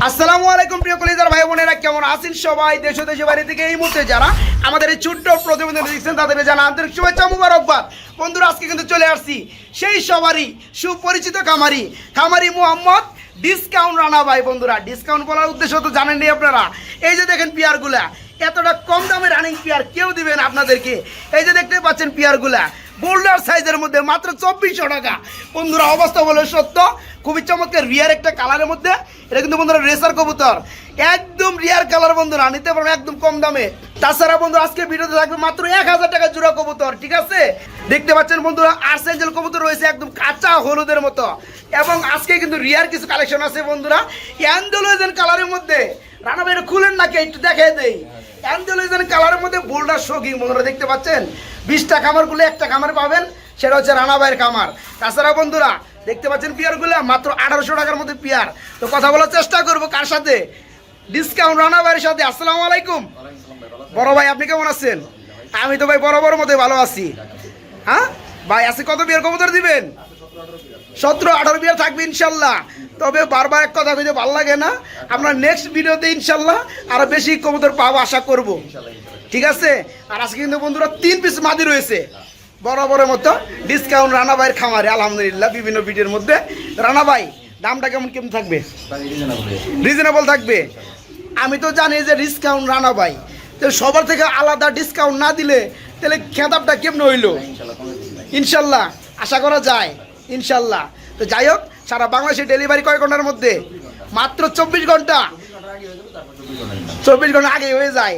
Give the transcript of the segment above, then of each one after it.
আসসালামু আলাইকুম প্রিয় কলিজার ভাই বোনেরা, কেমন আছেন সবাই? দেশ ও দেশের বাইরে থেকে এই মুহূর্তে যারা আমাদের এই ছোট্ট প্রতিবেদন দেখছেন তাদের জানা আন্তরিক শুভেচ্ছা মুবারকবাদ। বন্ধুরা, আজকে কিন্তু চলে আসছি সেই সবারই সুপরিচিত খামারি মোহাম্মদ ডিসকাউন্ট রানা ভাই। বন্ধুরা, ডিসকাউন্ট বলার উদ্দেশ্য তো জানেননি আপনারা। এই যে দেখেন পেয়ারগুলা, এতটা কম দামে রানিং পেয়ার কেউ দিবেন আপনাদেরকে। এই যে দেখতে পাচ্ছেন পেয়ারগুলা বোল্ডার সাইজের মধ্যে মাত্র 2400 টাকা। বন্ধুরা, অবস্থা বলে সত্য, খুবই চমৎকার রিয়ার একটা কালারের মধ্যে। এটা কিন্তু বন্ধুরা রেসার কবুতর, একদম রিয়ার কালার। বন্ধুরা নিতে পারবেন একদম কম দামে। তাছাড়া বন্ধুরা আজকে ভিডিওতে থাকবে মাত্র 1000 টাকা জোড়া কবুতর, ঠিক আছে? দেখতে পাচ্ছেন বন্ধুরা আর্সেঞ্জেল কবুতর রয়েছে একদম কাঁচা হলুদের মতো। এবং আজকে কিন্তু রিয়ার কিছু কালেকশন আছে বন্ধুরা অ্যান্ডোলোজেন কালারের মধ্যে। রানা ভাই খুলেন নাকি একটু দেখাই দেই। অ্যান্ডোলোজেন কালারের মধ্যে বোল্ডার শোকিং। বন্ধুরা দেখতে পাচ্ছেন 20টা খামারগুলো একটা খামার পাবেন, সেটা হচ্ছে রানা ভাইয়ের খামার। তাছাড়া বন্ধুরা দেখতে পাচ্ছেন পেয়ারগুলো মাত্র 1800 টাকার মধ্যে পেয়ার। তো কথা বলার চেষ্টা করবো কার সাথে? ডিসকাউন্ট রানা ভাইয়ের সাথে। আসসালামু আলাইকুম বড় ভাই, আপনি কেমন আছেন? আমি তো ভাই বড় মধ্যে ভালো আছি। হ্যাঁ ভাই, আজকে কত বিয়ার কবুতর দিবেন? 17-18 বিয়ার থাকবে ইনশাল্লাহ। তবে বারবার এক কথা কইতে ভালো লাগে না, আমরা নেক্সট ভিডিওতে ইনশাল্লাহ আরো বেশি কবুতর পাবো আশা করব, ঠিক আছে? আর আজকে কিন্তু বন্ধুরা 3 পিস মাদি রয়েছে বরাবরের মতো ডিসকাউন্ট রানা ভাইয়ের খামারে। আলহামদুলিল্লাহ বিভিন্ন ভিডিওর মধ্যে। রানা ভাই, দামটা কেমন থাকবে? রিজনেবল থাকবে। আমি তো জানি যে ডিসকাউন্ট রানা ভাই, তো সবার থেকে আলাদা ডিসকাউন্ট না দিলে তাহলে খেতাবটা কেমন হইলো? ইনশাল্লাহ আশা করা যায় ইনশাল্লাহ। তো যাই হোক, সারা বাংলাদেশে ডেলিভারি কয় ঘন্টার মধ্যে? মাত্র 24 ঘন্টা। 24 ঘন্টা আগে হয়ে যায়।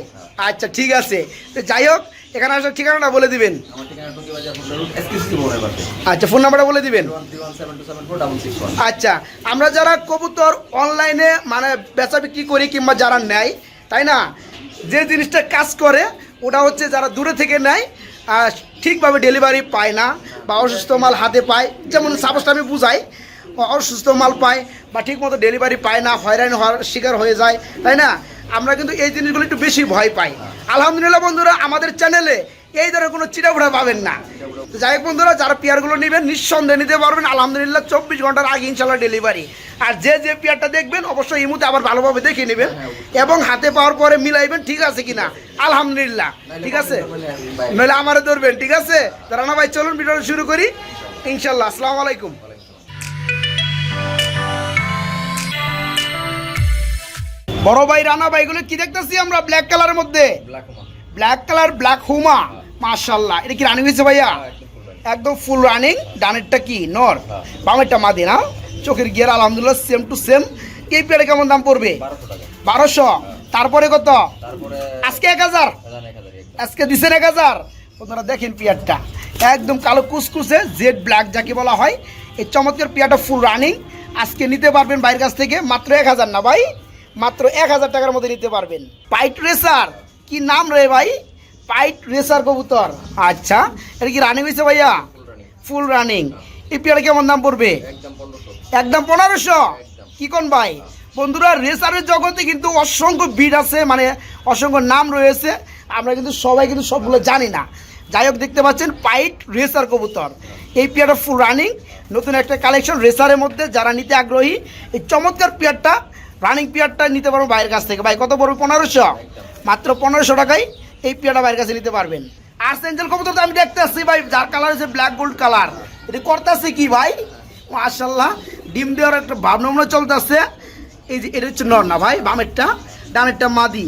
আচ্ছা ঠিক আছে। তো যাই হোক, এখানে আসার ঠিকানাটা বলে দিবেন। আচ্ছা, ফোন নাম্বারটা বলে দিবেন। আচ্ছা, আমরা যারা কবুতর অনলাইনে মানে বেচা বিক্রি করি কিংবা যারা নেয়, তাই না, যে জিনিসটা কাজ করে ওটা হচ্ছে যারা দূরে থেকে নেয় ঠিকভাবে ডেলিভারি পায় না, বা অসুস্থ মাল হাতে পায়, যেমন সাপোজটা আমি বুঝাই, অসুস্থ মাল পায় বা ঠিকমতো ডেলিভারি পায় না, হয়রানি হওয়ার শিকার হয়ে যায়, তাই না? আমরা কিন্তু এই জিনিসগুলো একটু বেশি ভয় পাই। আলহামদুলিল্লাহ বন্ধুরা, আমাদের চ্যানেলে এই ধরনের কোনো চিটাফোড়া পাবেন না। তো যাই হোক বন্ধুরা, যারা পেয়ারগুলো নেবেন নিঃসন্দেহে নিতে পারবেন আলহামদুলিল্লাহ। 24 ঘন্টার আগে ইনশাল্লাহ ডেলিভারি। আর যে পেয়ারটা দেখবেন অবশ্যই ইমুতে আবার ভালোভাবে দেখে নেবেন এবং হাতে পাওয়ার পরে মিলাইবেন ঠিক আছে কিনা। আলহামদুলিল্লাহ, ঠিক আছে? নইলে আমারও ধরবেন, ঠিক আছে? তো রানা ভাই চলুন ভিডিওটা শুরু করি ইনশাল্লাহ। আসসালামু আলাইকুম। বড় ভাই রানা ভাইগুলো কি দেখতেছি আমরা? ব্ল্যাক কালারের মধ্যে, ব্ল্যাক কালার, ব্ল্যাক হুমা, মাশাআল্লাহ। এটা কি রানিং হয়েছে ভাইয়া? একদম ফুল রানিং। ডানেরটা কি নর, বামেরটা মাদি না? চোখের গিয়ার আলহামদুলিল্লাহ সেম টু সেম। এই পেয়ারে কেমন দাম পড়বে? 1200। তারপরে কত? আজকে 1000। আজকে দিচ্ছেন 1000। আপনারা দেখেন পেয়ারটা একদম কালো কুসকুসে জেড ব্ল্যাক যাকে বলা হয়। এই চমৎকার পেয়ারটা ফুল রানিং। আজকে নিতে পারবেন বাইরের কাছ থেকে মাত্র 1000 না ভাই, মাত্র 1000 টাকার মধ্যে নিতে পারবেন। পাইট রেসার, কি নাম রে ভাই? পাইট রেসার কবুতর। আচ্ছা, এটা কি রানিং হয়েছে ভাইয়া? Full running. এই পেয়ারে কেমন দাম পড়বে? একদম 1500। কি কোন ভাই? বন্ধুরা, রেসারের জগতে কিন্তু অসংখ্য বিড আছে, মানে অসংখ্য নাম রয়েছে, আমরা কিন্তু সবাই কিন্তু সবগুলো জানি না। যাই হোক, দেখতে পাচ্ছেন পাইট রেসার কবুতর। এই পেয়ারটা ফুল রানিং, নতুন একটা কালেকশন রেসারের মধ্যে। যারা নিতে আগ্রহী এই চমৎকার পেয়ারটা, রানিং পেয়ারটা নিতে পারবো বাইরের কাছ থেকে। ভাই কত পড়বে? 1500। মাত্র 1500 টাকায় এই পেয়ারটা বাইরের কাছে নিতে পারবেন। আর্সেঞ্জেল কবুতর তো আমি দেখতে আসছি ভাই, যার কালার হচ্ছে ব্ল্যাক গোল্ড কালার। এটা করতেছে কি ভাই? মাশাআল্লাহ, ডিম দেওয়ার একটা ভাবনা চলতেছে। এই যে এটা হচ্ছে নর না ভাই, বামেরটা, ডানেরটা মাদি।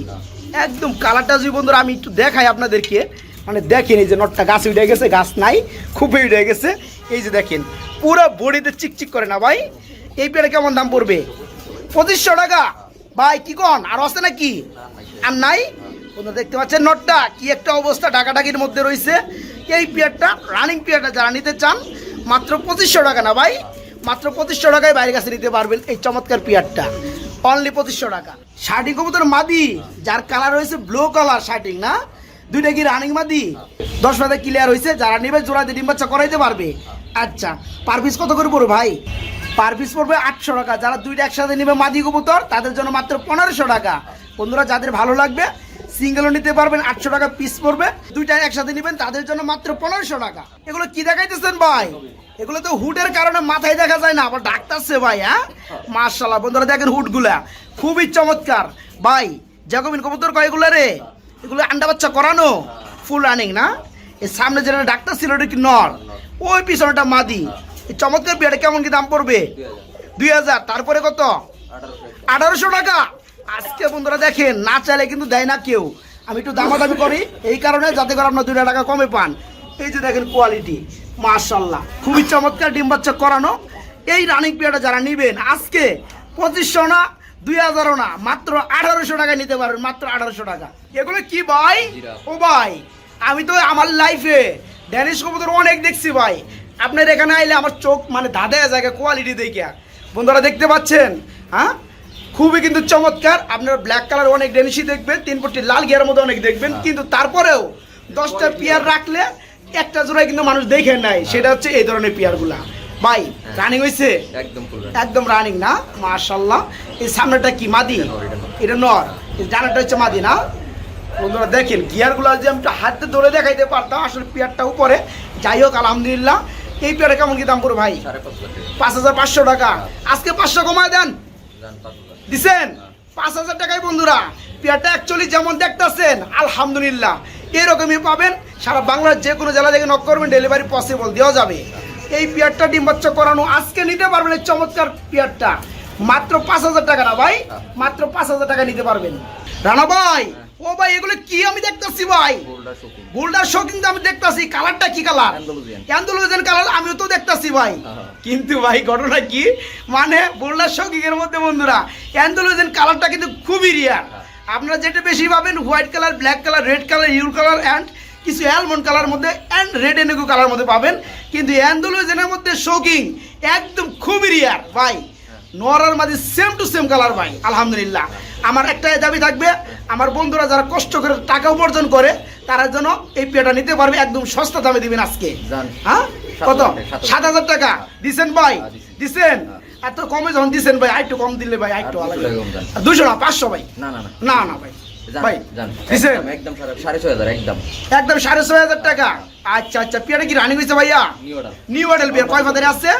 একদম কালারটা যদি বন্ধুরা আমি একটু দেখাই আপনাদেরকে, মানে দেখেন এই যে নটটা গাছে উঠে গেছে, গাছ নাই, খুবই উঠে গেছে। এই যে দেখেন পুরো বডিতে চিকচিক করে না ভাই। এই পেয়ারে কেমন দাম পড়বে? 2500 টাকা। ভাই কি কন, আর আছে নাকি? আর নাই? বন্ধুরা দেখতে পাচ্ছেন নটটা কি একটা অবস্থা, ডাকাডাকির মধ্যে রয়েছে। এই পেয়ারটা রানিং পেয়ারটা যারা নিতে চান মাত্র 2500 টাকা না ভাই, মাত্র 2500 টাকায় বাইরের কাছে নিতে পারবেন এই চমৎকার পেয়ারটা, অনলি 2500 টাকা। শার্টিং কবুতর মাদি, যার কালার হয়েছে ব্লু কালার শার্টিং না? দুইটা কি রানিং মাদি? 10 পাতা ক্লিয়ার হয়েছে। যারা নেবে জোড়া দিয়ে ডিম বাচ্চা করাইতে পারবে। আচ্ছা, পার পিস কত করে পড়বে ভাই? পার পিস পড়বে 800 টাকা। যারা দুইটা একসাথে নেবে মাদি কবুতর তাদের জন্য মাত্র 1500 টাকা। বন্ধুরা, যাদের ভালো লাগবে সিঙ্গেলও নিতে পারবেন, 800 টাকা পিস পড়বে। দুইটা একসাথে নেবেন তাদের জন্য মাত্র 1500 টাকা। এগুলো কি দেখাইতেছেন ভাই? এগুলো তো হুডের কারণে মাথায় দেখা যায় না, আবার ডাকতেছে ভাই। হ্যাঁ মাশাআল্লাহ বন্ধুরা দেখেন হুডগুলা খুবই চমৎকার ভাই। জ্যাকোবিন কবুতর কয় এগুলো রে? এগুলো আন্ডা বাচ্চা করানো, ফুল রানিং না? এর সামনে যেটা ডাক্তার ছিল ওটা কি নর, ওই পিছনেটা মাদি। এই চমৎকার পেয়ারটা কেমন কি দাম পড়বে? 2000। তারপরে কত? 1800 টাকা। আজকে বন্ধুরা দেখেন না চাইলে কিন্তু দেয় না কেউ। আমি একটু দামাদামি করি এই কারণে যাতে করে আপনার 2 টাকা কমে পান। এই যে দেখেন কোয়ালিটি মাশাআল্লাহ খুবই চমৎকার ডিম বাচ্চা করানো। এই রানিং পেয়ারটা যারা নেবেন আজকে 2500 না 2000ও না, মাত্র 1800 টাকা নিতে পারবেন, মাত্র 1800 টাকা। এগুলো কি ভাই? ও ভাই আমি তো আমার লাইফে ড্যানিশ কবুতর অনেক দেখছি ভাই। আপনার এখানে আইলে আমার চোখ মানে ধাঁধায় জায়গা কোয়ালিটি দেখে। বন্ধুরা দেখতে পাচ্ছেন হ্যাঁ খুবই কিন্তু চমৎকার। আপনার ব্ল্যাক কালার অনেক ডেনিশই দেখবেন, 3 পট্টি লাল গিয়ার মধ্যে অনেক দেখবেন, কিন্তু তারপরেও 10টা পেয়ার রাখলে একটা জোড়ায় কিন্তু মানুষ দেখে নাই। সেটা হচ্ছে এই ধরনের পেয়ারগুলা ভাই। রানিং হয়েছে একদম রানিং না? মাশাআল্লাহ। এই সামনেটা কি মাদি? এটা নর, এই ডানাটা হচ্ছে মাদি না? বন্ধুরা দেখেন গিয়ারগুলো যে আমি হাতে ধরে দেখাইতে পারতাম, আসলে পেয়ারটা উপরে। যাই হোক আলহামদুলিল্লাহ। এই পেয়ারে কেমন কি দাম পড়বে ভাই? 5500 টাকা। আজকে 500 কমায় দেন, দিছেন 5000 টাকায়। বন্ধুরা পেয়ারটা অ্যাকচুয়ালি যেমন দেখতেছেন আলহামদুলিল্লাহ এরকমই পাবেন। সারা বাংলার যে কোনো জেলা থেকে নক করবেন, ডেলিভারি পসিবল, দেওয়া যাবে। এই পেয়ারটা ডিম বাচ্চা করানো আজকে নিতে পারবেন। এই চমৎকার পেয়ারটা মাত্র 5000 টাকা না ভাই, মাত্র 5000 টাকা নিতে পারবেন। রানা ভাই ও ভাই এগুলো কি আমি দেখতেছি ভাই? গোল্ডার শো কিন্তু আমি দেখতেছি। কালারটা কি কালার? অ্যান্ডালুজিয়ান কালার আমিও তো দেখতেছি ভাই। কিন্তু ভাই ঘটনা কি মানে গোল্ডার শো এর মধ্যে বন্ধুরা অ্যান্ডালুজিয়ান কালারটা কিন্তু খুবই রিয়ার। আপনারা যেটা বেশি পাবেন white colour, black colour, red colour, your colour and কিছু অ্যালমন্ড কালার মধ্যে অ্যান্ড রেড এনেগু কালার মধ্যে পাবেন। কিন্তু অ্যান্ডালুজিয়ানের মধ্যে শোকিং একদম খুবই রিয়ার ভাই। নরার মাঝে সেম টু সেম কালার ভাই আলহামদুলিল্লাহ। আমার একটাই দাবি থাকবে, আমার বন্ধুরা যারা কষ্ট করে টাকা উপার্জন করে তারা যেন এই পেয়ারটা নিতে পারবে, একদম সস্তা দামে দিবেন আজকে। হ্যাঁ কত? 7000 টাকা দিছেন ভাই? দিছেন এত কমে যখন দিছেন ভাই, আরেকটু কম দিলে ভাই আরেকটু ভালো। 200 না 500 ভাই? না না ভাই ভাই দিছেন একদম 6500 একদম 6500 টাকা। আচ্ছা আচ্ছা পেয়ারটা কি রানিং হয়েছে ভাইয়া? New model pair. কয় ফাদারে আছে?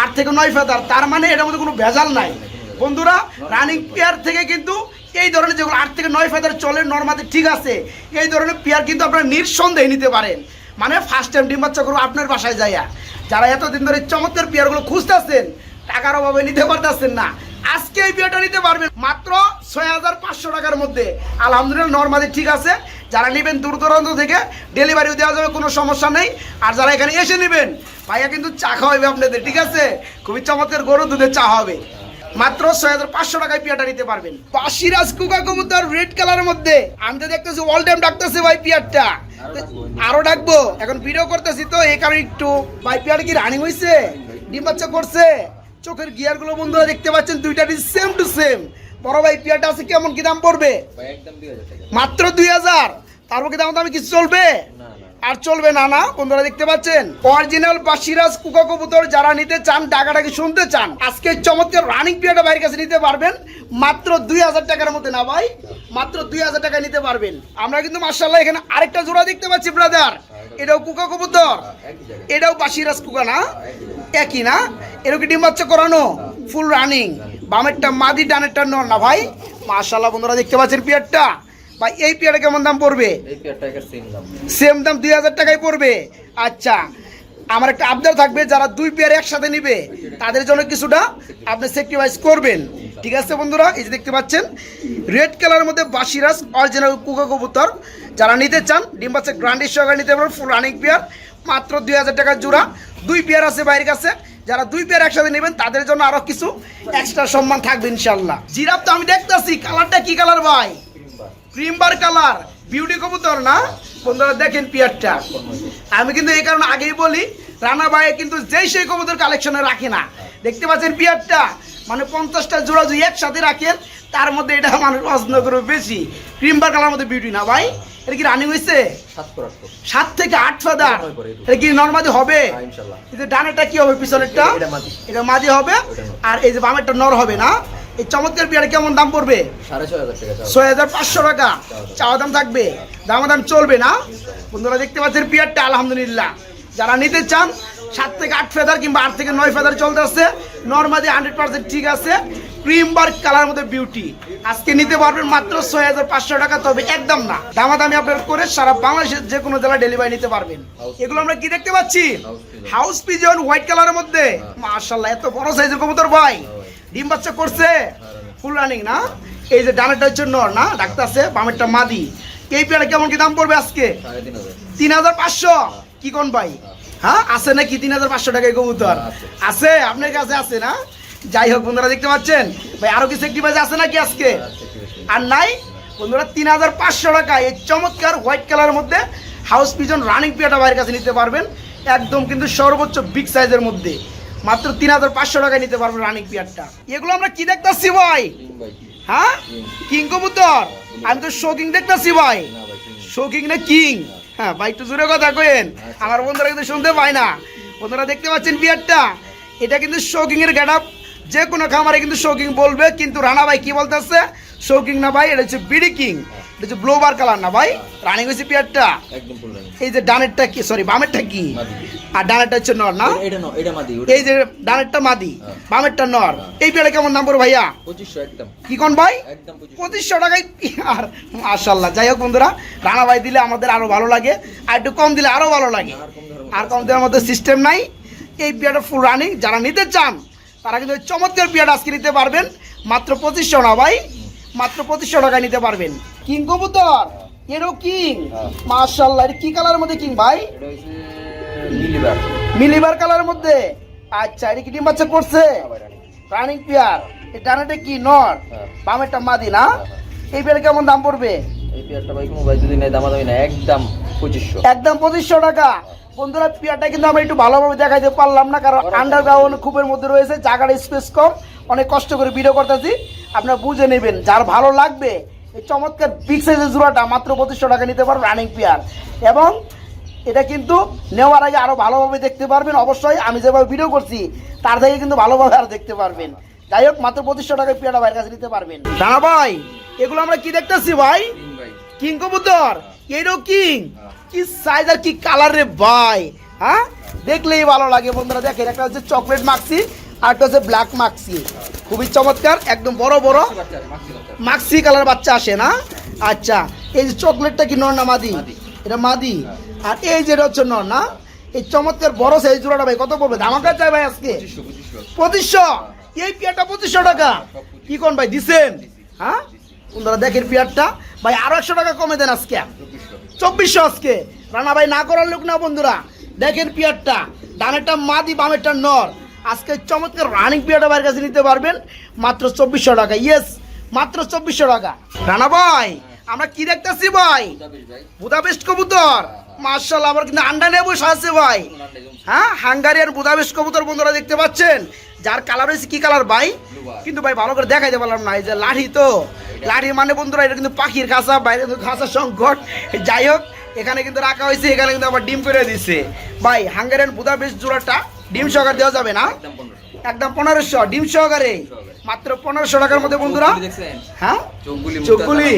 8 থেকে 9 ফাদার। তার মানে এটার মধ্যে কোনো ভেজাল নাই বন্ধুরা। রানিং পেয়ার থেকে কিন্তু এই ধরনের যেগুলো 8 থেকে 9 ফাদার চলে নর্মালি ঠিক আছে, এই ধরনের পেয়ার কিন্তু আপনারা নিঃসন্দেহে নিতে পারেন। মানে ফার্স্ট টাইম ডিম বাচ্চা করবো আপনার বাসায় যাইয়া, যারা এতদিন ধরে চমৎকার পেয়ারগুলো খুঁজতেছেন টাকার অভাবে নিতে পারতেছেন না, আজকে এই পেয়ারটা নিতে পারবেন মাত্র 6500 টাকার মধ্যে। আলহামদুলিল্লাহ নর্মালি ঠিক আছে। যারা নেবেন দূর দূরান্ত থেকে ডেলিভারিও দেওয়া যাবে, কোনো সমস্যা নেই। আর যারা এখানে এসে নেবেন ভাইয়া কিন্তু চা খাওয়াবে আপনাদের, ঠিক আছে? খুবই চমৎকার গরুর দুধের চা হবে। মাত্র 6500 টাকায় পেয়ারটা নিতে পারবেন। পাশিরাজ কুকা কবুতর রেড কালারের মধ্যে আমি তো দেখতেছি অল টাইম ডাকতেছে ভাই পেয়ারটা, আরো ডাকবো। এখন ভিডিও করতেছি তো এই কারণে একটু। ভাই পেয়ার কি রানিং হয়েছে? ডিম বাচ্চা করছে? চোখের গিয়ার গুলো বন্ধুরা দেখতে পাচ্ছেন দুইটা সেম টু সেম। বড় ভাই পেয়ারটা আছে কেমন কি দাম পড়বে? মাত্র 2000। তারপর কি দাম কিছু চলবে? আর চলবে না না বন্ধুরা দেখতে পাচ্ছেন অরিজিনাল পাশিরাজ কুকা কবুতর যারা নিতে চান, টাকাটাকে শুনতে চান, আজকে চমৎকার রানিং পেয়ারটা ভাইয়ের কাছে নিতে পারবেন মাত্র 2000 টাকার মধ্যে। না ভাই মাত্র 2000 টাকা নিতে পারবেন। আমরা কিন্তু মাশাআল্লাহ এখানে আরেকটা জোড়া দেখতে পাচ্ছি ব্রাদার, এটাও কুকা কবুতর, এটাও পাশিরাজ কুকা না? একই না? এরকম ডিম বাচ্চা করানো ফুল রানিং। বামেরটা মাদি ডানেরটা নর না ভাই? মাশাআল্লাহ বন্ধুরা দেখতে পাচ্ছেন পেয়ারটা। ভাই এই পেয়ারটা কেমন দাম পড়বে? সেম দাম 2000 টাকায় পড়বে। আচ্ছা আমার একটা আবদার থাকবে, যারা 2 পেয়ার একসাথে নিবে তাদের জন্য কিছুটা আপনি স্যাক্রিফাইস করবেন, ঠিক আছে বন্ধুরা? এই যে দেখতে পাচ্ছেন রেড কালারের মধ্যে বাশিরাজ অরিজিনাল কুকা কবুতর যারা নিতে চান ডিম বাচ্চা গ্রান্ডি সহকারে নিতে পারবেন, ফুল রানিং পেয়ার মাত্র 2000 টাকার জোড়া। 2 পেয়ার আছে বাইরের কাছে, যারা 2 পেয়ার একসাথে নেবেন তাদের জন্য আরো কিছু এক্সট্রা সম্মান থাকবে ইনশাআল্লাহ। জিরাফ তো আমি দেখতেছি, কালারটা কি কালার ভাই? ক্রিমবার কালার, বিউটি কবুতর না? বন্ধুরা দেখেন পেয়ারটা। আমি কিন্তু এই কারণে আগেই বলি রানা ভাই কিন্তু যেই সেই কবুতর কালেকশনে রাখে না। দেখতে পাচ্ছেন পেয়ারটা, মানে 50টা জোড়া যদি একসাথে রাখেন তার মধ্যে এটা মানুষ পছন্দ করবে বেশি। ক্রিমবার কালার মধ্যে বিউটি না ভাই? এটা কি রানিং হয়েছে? 7 থেকে 8 ফাদার। এটা কি নরমাদি হবে? ডানেরটা কি হবে? পিছনেরটা এটা মাদি হবে, আর এই যে বামেরটা নর হবে না? এই চমৎকার পেয়ারা কেমন দাম পড়বে? 6,500 টাকা চাওয়া দাম থাকবে, দামাদাম চলবে না? বন্ধুরা দেখতে পাচ্ছেন পেয়ারটা আলহামদুলিল্লাহ, যারা নিতে চান 7 থেকে 8 ফেদার কিংবা 8 থেকে 9 ফেদার চলতে আছে, নরমালি 100% ঠিক আছে, ক্রিম বার কালার মধ্যে বিউটি। আজকে নিতে পারবেন মাত্র 6,500 টাকা, তবে একদম না, দামাদামি আপনার করে সারা বাংলাদেশের যে কোনো জেলা ডেলিভারি নিতে পারবেন। এগুলো আমরা কি দেখতে পাচ্ছি? হাউস পিজন হোয়াইট কালারের মধ্যে, মাশাআল্লাহ এত বড় সাইজের কবুতর ভাই, ডিম বাচ্চা করছে, ফুল রানিং না? এই যে ডানাটা হচ্ছে নর না, ডাক্তার আছে, বামেরটা মাদি। এই পেয়ারা কেমন কি দাম পড়বে আজকে? 3,500। কি কোন ভাই? হ্যাঁ আছে নাকি 3,500 টাকায় কবুতর? আছে, আপনার কাছে আছে না? যাই হোক বন্ধুরা দেখতে পাচ্ছেন ভাই, আরো কিছু একটি বাজে আছে নাকি আজকে? আর নাই বন্ধুরা, 3,500 টাকা এই চমৎকার হোয়াইট কালারের মধ্যে হাউস পিজন রানিং পেয়ারটা ভাইয়ের কাছে নিতে পারবেন, একদম কিন্তু সর্বোচ্চ বিগ সাইজের মধ্যে, মাত্র 3,500 টাকায় নিতে পারবেন রানিং পেয়ারটা। এগুলো আমরা কি দেখতেছি ভাই? হ্যাঁ কিং কবুতর, আমি তো শোকিং দেখতেছি ভাই। শোকিং না কিং? হ্যাঁ ভাই একটু জোরে কথা কইেন, আমার বন্ধুরা কিন্তু শুনতে পায় না। বন্ধুরা দেখতে পাচ্ছেন বিয়ারটা, এটা কিন্তু শোকিং এর গেটআপ, যে কোনো খামারে কিন্তু শোকিং বলবে, কিন্তু রানা ভাই কি বলতেছে? শোকিং না ভাই, এটা হচ্ছে বিডি কিং, এটা হচ্ছে ব্লোবার কালার না ভাই, রানিং হয়েছে পিয়ারটা একদম ফুল রানিং। এই যে ডানেরটা কি, সরি বামেরটা কি, আর ডানেরটা হচ্ছে নর না? এটা মাদি, এই যে ডানেরটা মাদি, বামেরটা নর। এই পেয়ারে কেমন দাম পড়বে ভাইয়া? 2500 একদম। কি কোন ভাই? একদম 2500 টাকায় আর মাশাআল্লাহ। যাই হোক বন্ধুরা, রানা ভাই দিলে আমাদের আরো ভালো লাগে, আর একটু কম দিলে আরো ভালো লাগে, আর কম দেওয়ার মধ্যে সিস্টেম নাই। এই পেয়ারটা ফুল রানিং, যারা নিতে চান তারা কিন্তু চমৎকার পেয়ারটা আজকে নিতে পারবেন, মাত্র 2500 না ভাই, মাত্র 2500 টাকায় নিতে পারবেন। কিং কবুতর, এরও কিং, মাশাআল্লাহ। এটা কি কালারের মধ্যে কিং ভাই? এটা হইছে মিলিবার, মিলিবার কালারের মধ্যে। আচ্ছা, এটা কি ডিম বাচ্চা করছে? Running pair. এই ডানাটা কি নর, বামেরটা মাদি না? এই পেয়ার কেমন দাম পড়বে? এই পেয়ারটা ভাই কোনো ভাই যদি নেয় দামাদামি না, একদম 2500, একদম 2500 টাকা। বন্ধুরা পেয়ারটা কিন্তু আমরা একটু ভালোভাবে দেখাইতে পারলাম না, কারণ আন্ডারগ্রাউন্ড খুবের মধ্যে রয়েছে, জায়গার স্পেস কম, অনেক কষ্ট করে ভিডিও করতেছি, আপনারা বুঝে নেবেন। যার ভালো লাগবে এই চমৎকার বিগ সাইজের জোড়াটা মাত্র 2500 টাকা নিতে পারবেন রানিং পেয়ার, এবং এটা কিন্তু নেওয়ার আগে আরো ভালোভাবে দেখতে পারবেন। অবশ্যই আমি যেভাবে ভিডিও করছি তার থেকে কিন্তু ভালোভাবে আরো দেখতে পারবেন। যাই হোক, মাত্র 2500 টাকায় পেয়ারটা ভাইয়ের কাছে নিতে পারবেন। রানা ভাই এগুলো আমরা কি দেখতেছি ভাই? কিং কবুতর, এরও কিং, কি সাইজ আর কি কালার রে ভাই, হ্যাঁ দেখলেই ভালো লাগে। বন্ধুরা দেখেন, একটা হচ্ছে চকলেট মাক্সি আর একটা হচ্ছে ব্ল্যাক মাক্সি, খুবই চমৎকার, একদম বড় বড় মাক্সি কালার বাচ্চা আসে না? আচ্ছা, এই যে চকলেটটা কি নর না মাদি? এটা মাদি। আর এই যে এটা হচ্ছে নর না? এই চমৎকার বড় সাইজ জোড়াটা ভাই কত পড়বে? ধামাকা চাই ভাই আজকে 2500। এই পেয়ারটা 2500 টাকা। কি কোন ভাই দিছেন? হ্যাঁ বন্ধুরা দেখেন পেয়ারটা ভাই, আরো 100 টাকা কমে দেন আজকে, 2400 আজকে। রানা ভাই না করার লোক না। বন্ধুরা দেখেন পেয়ারটা, ডানেরটা মাদি বামেরটা নর। আজকে চমৎকার রানিং পেয়ারটা ভাইয়ের কাছে নিতে পারবেন মাত্র 2400 টাকা। ইয়েস, মাত্র 2400 টাকা। রানা ভাই আমরা কি দেখতেছি ভাই? বুদাপেস্ট কবুতর, মাশাআল্লাহ। আবার কিন্তু আন্ডা নিয়ে বসে আছে ভাই, হ্যাঁ হাঙ্গারিয়ান বুদাপেস্ট কবুতর বন্ধুরা দেখতে পাচ্ছেন, যার কালার হয়েছে কি কালার ভাই? কিন্তু ভাই ভালো করে দেখাইতে পারলাম না। এই যে লাঠি, তো লাঠি মানে বন্ধুরা এটা কিন্তু পাখির খাঁচা, বাইরে কিন্তু খাঁচা সংকট। যাই হোক, এখানে কিন্তু রাখা হয়েছে, এখানে কিন্তু আবার ডিম করে দিচ্ছে ভাই। হাঙ্গারিয়ান বুদাপেস্ট জোড়াটা ডিম সহকারে দেওয়া যাবে না? একদম 1500 ডিম সহকারে, মাত্র 1500 টাকার মধ্যে বন্ধুরা। হ্যাঁ চোখগুলি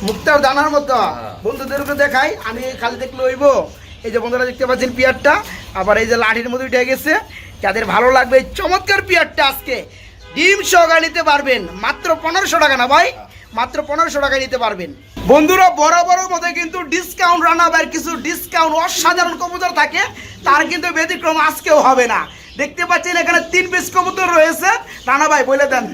মুক্তার দানার মতো, বন্ধুদেরকে দেখাই, আমি খালি দেখলে হইব। এই যে বন্ধুরা দেখতে পাচ্ছেন পিয়ারটা, আবার এই যে লাঠির মধ্যে উঠে গেছে। যাদের ভালো লাগবে চমৎকার পিয়ারটা আজকে ডিম সহকারে নিতে পারবেন মাত্র 1500 টাকা না ভাই, মাত্র 1500 টাকায় নিতে পারবেন। বন্ধুরা বরাবরের মধ্যে কিন্তু ডিসকাউন্ট, রানা ভাইয়ের কিছু ডিসকাউন্ট অসাধারণ কবুতর থাকে, তার কিন্তু ব্যতিক্রম আজকেও হবে না। দেখতে পাচ্ছেন এখানে 3 পিস কবুতর রয়েছে। রানা ভাই বলে দেন।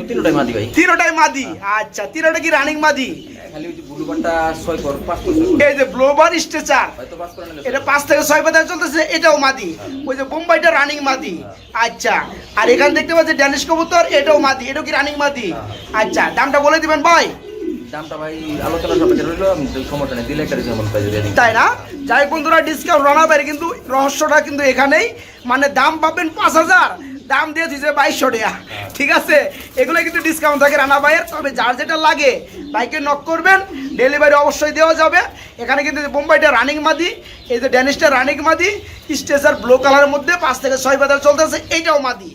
তিনটাই মাদি ভাই, তিনটাই মাদি। আচ্ছা, তিনটা কি রানিং মাদি? খালি ওই যে ব্লুবারটা 6 কর 5 কর, এই যে ব্লুবার স্ট্রেচার হয়তো 5 করে নিলে এটা 5 থেকে 6 পাতা চলতেছে, এটাও মাদি। ওই যে বোম্বাইটা রানিং মাদি। আচ্ছা, আর এখানে দেখতে পাচ্ছেন ড্যানিশ কবুতর, এটাও মাদি। এটাও কি রানিং মাদি? আচ্ছা, দামটা বলে দিবেন ভাই। দামটা ভাই আলোচনা সাপেক্ষে রইলো, সমস্যা নেই, দিলে একটা রিজনেবল প্রাইসে দিয়ে দিন, তাই না? যাই বন্ধুরা, ডিসকাউন্ট রানা ভাইয়ের কিন্তু রহস্যটা কিন্তু এখানেই, মানে দাম পাবেন 5000, দাম দিয়ে দিয়েছে 2200 টাকা। ঠিক আছে, এগুলো কিন্তু ডিসকাউন্ট থাকে রানা ভাইয়ের। তবে যার যেটা লাগে বাইকে নক করবেন, ডেলিভারি অবশ্যই দেওয়া যাবে। এখানে কিন্তু বোম্বাইটা রানিং মাদি, এই যে ড্যানিশটা রানিং মাদি, স্ট্রেচার ব্লু কালারের মধ্যে 5 থেকে 6 পাতা চলতেছে, এইটাও মাদি।